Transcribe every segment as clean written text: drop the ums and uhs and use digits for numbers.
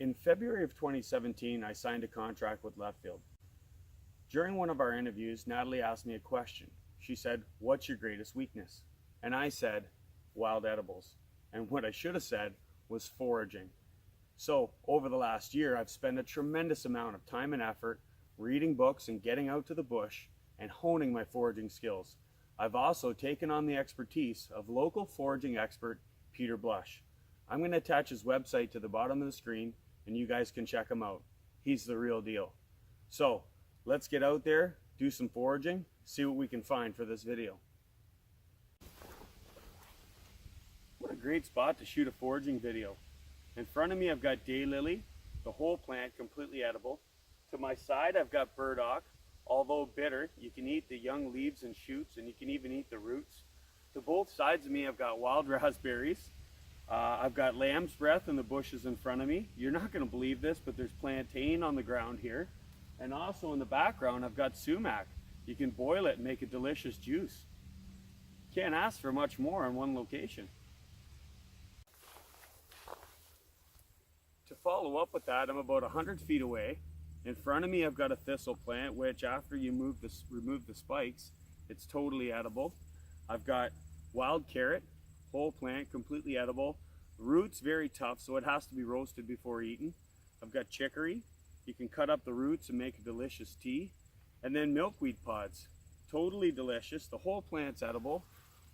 In February of 2017, I signed a contract with Left Field. During one of our interviews, Natalie asked me a question. She said, "What's your greatest weakness?" And I said, "Wild edibles." And what I should have said was foraging. So over the last year, I've spent a tremendous amount of time and effort reading books and getting out to the bush and honing my foraging skills. I've also taken on the expertise of local foraging expert Peter Blush. I'm going to attach his website to the bottom of the screen and you guys can check him out. He's the real deal. So let's get out there, do some foraging, see what we can find for this video. What a great spot to shoot a foraging video. In front of me I've got daylily, the whole plant completely edible. To my side I've got burdock. Although bitter, you can eat the young leaves and shoots, and you can even eat the roots. To both sides of me I've got wild raspberries. I've got lamb's breath in the bushes in front of me. You're not going to believe this, but there's plantain on the ground here. And also in the background I've got sumac. You can boil it and make a delicious juice. Can't ask for much more in one location. To follow up with that, I'm about 100 feet away. In front of me I've got a thistle plant, which after you remove the spikes, it's totally edible. I've got wild carrot, whole plant, completely edible. Roots very tough, so it has to be roasted before eaten. I've got chicory. You can cut up the roots and make a delicious tea. And then milkweed pods, totally delicious. The whole plant's edible.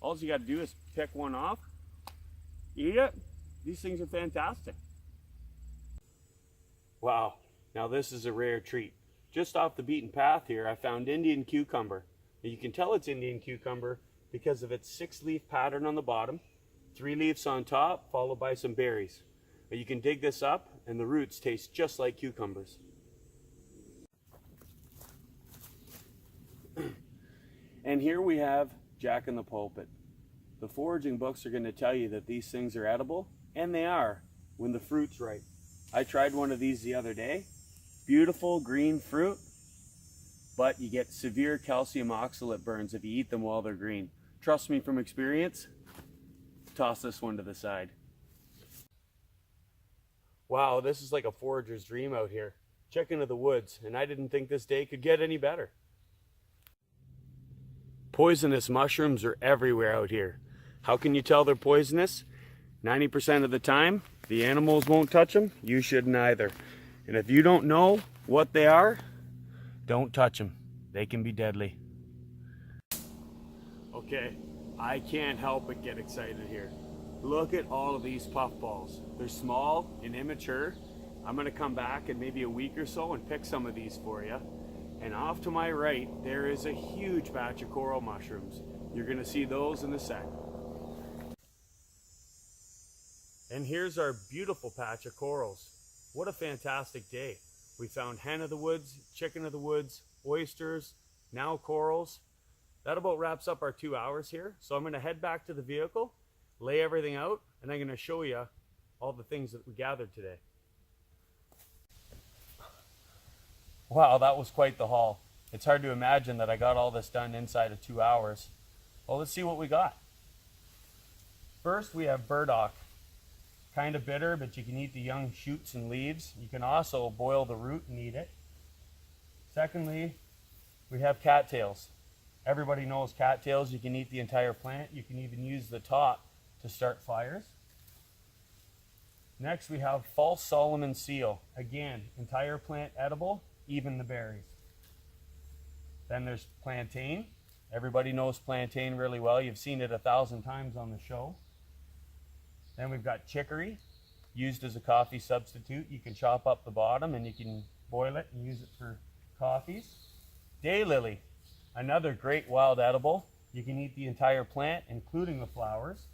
All you got to do is pick one off, eat it. These things are fantastic. Wow. Now this is a rare treat. Just off the beaten path here, I found Indian cucumber. Now you can tell it's Indian cucumber because of its 6-leaf pattern on the bottom, 3 leaves on top, followed by some berries. But you can dig this up and the roots taste just like cucumbers. And here we have Jack in the Pulpit. The foraging books are going to tell you that these things are edible, and they are when the fruit's ripe. I tried one of these the other day. Beautiful green fruit, but you get severe calcium oxalate burns if you eat them while they're green. Trust me from experience, toss this one to the side. Wow, this is like a forager's dream out here. Check into the woods, and I didn't think this day could get any better. Poisonous mushrooms are everywhere out here. How can you tell they're poisonous? 90% of the time, the animals won't touch them, you shouldn't either. And if you don't know what they are, don't touch them. They can be deadly. Okay, I can't help but get excited here. Look at all of these puffballs. They're small and immature. I'm gonna come back in maybe a week or so and pick some of these for you. And off to my right, there is a huge batch of coral mushrooms. You're gonna see those in a sec. And here's our beautiful patch of corals. What a fantastic day. We found hen of the woods, chicken of the woods, oysters, now corals. That about wraps up our 2 hours here. So I'm gonna head back to the vehicle, lay everything out, and I'm gonna show you all the things that we gathered today. Wow, that was quite the haul. It's hard to imagine that I got all this done inside of 2 hours. Well, let's see what we got. First, we have burdock. Kind of bitter, but you can eat the young shoots and leaves. You can also boil the root and eat it. Secondly, we have cattails. Everybody knows cattails. You can eat the entire plant. You can even use the top to start fires. Next, we have false Solomon seal. Again, entire plant edible, even the berries. Then there's plantain. Everybody knows plantain really well. You've seen it 1,000 times on the show. Then we've got chicory, used as a coffee substitute. You can chop up the bottom and you can boil it and use it for coffees. Daylily, another great wild edible. You can eat the entire plant, including the flowers.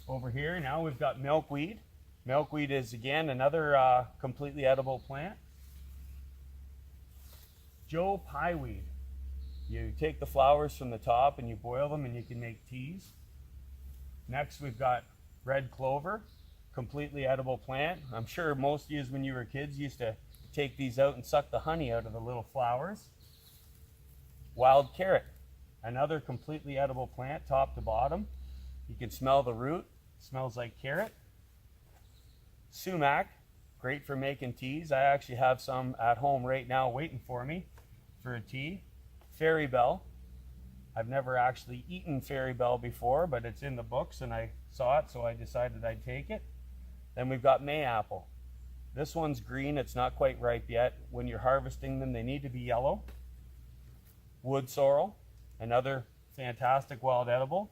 Over here, now we've got milkweed. Milkweed is, again, another completely edible plant. Joe pieweed. You take the flowers from the top and you boil them and you can make teas. Next, we've got red clover, completely edible plant. I'm sure most of you, when you were kids, used to take these out and suck the honey out of the little flowers. Wild carrot, another completely edible plant, top to bottom. You can smell the root, smells like carrot. Sumac, Great for making teas. I actually have some at home right now waiting for me for a tea. Fairy Bell. I've never actually eaten Fairy Bell before, but it's in the books and I saw it, so I decided I'd take it. Then we've got Mayapple. This one's green, it's not quite ripe yet. When you're harvesting them, they need to be yellow. Wood sorrel, another fantastic wild edible.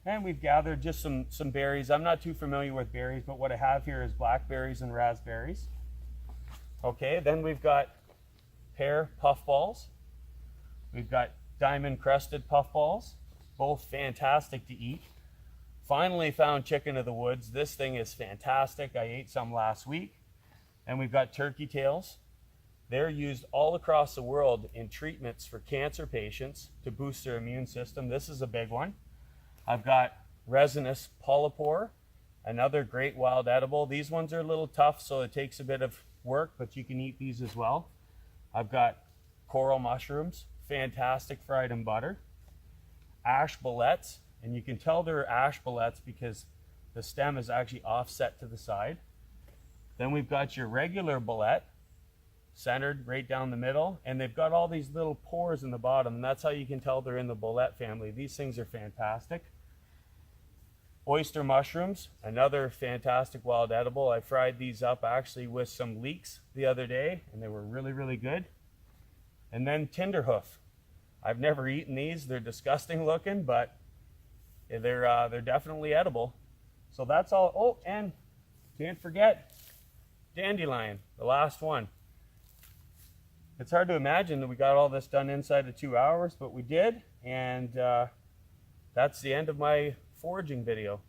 And we've gathered just some berries. I'm not too familiar with berries, but what I have here is blackberries and raspberries. Okay, then we've got pear puffballs. We've got diamond crested puffballs, both fantastic to eat. Finally found chicken of the woods. This thing is fantastic. I ate some last week. And we've got turkey tails. They're used all across the world in treatments for cancer patients to boost their immune system. This is a big one. I've got resinous polypore, another great wild edible. These ones are a little tough, so it takes a bit of work, but you can eat these as well. I've got coral mushrooms, fantastic fried in butter. Ash bullets, and you can tell they're ash bullets because the stem is actually offset to the side. Then we've got your regular bullet, centered right down the middle, and they've got all these little pores in the bottom, and that's how you can tell they're in the bullet family. These things are fantastic. Oyster mushrooms, another fantastic wild edible. I fried these up actually with some leeks the other day, and they were really, really good. And then tenderhoof. I've never eaten these. They're disgusting looking, but they're definitely edible. So that's all. Oh, and can't forget dandelion, the last one. It's hard to imagine that we got all this done inside of 2 hours, but we did, and that's the end of my foraging video.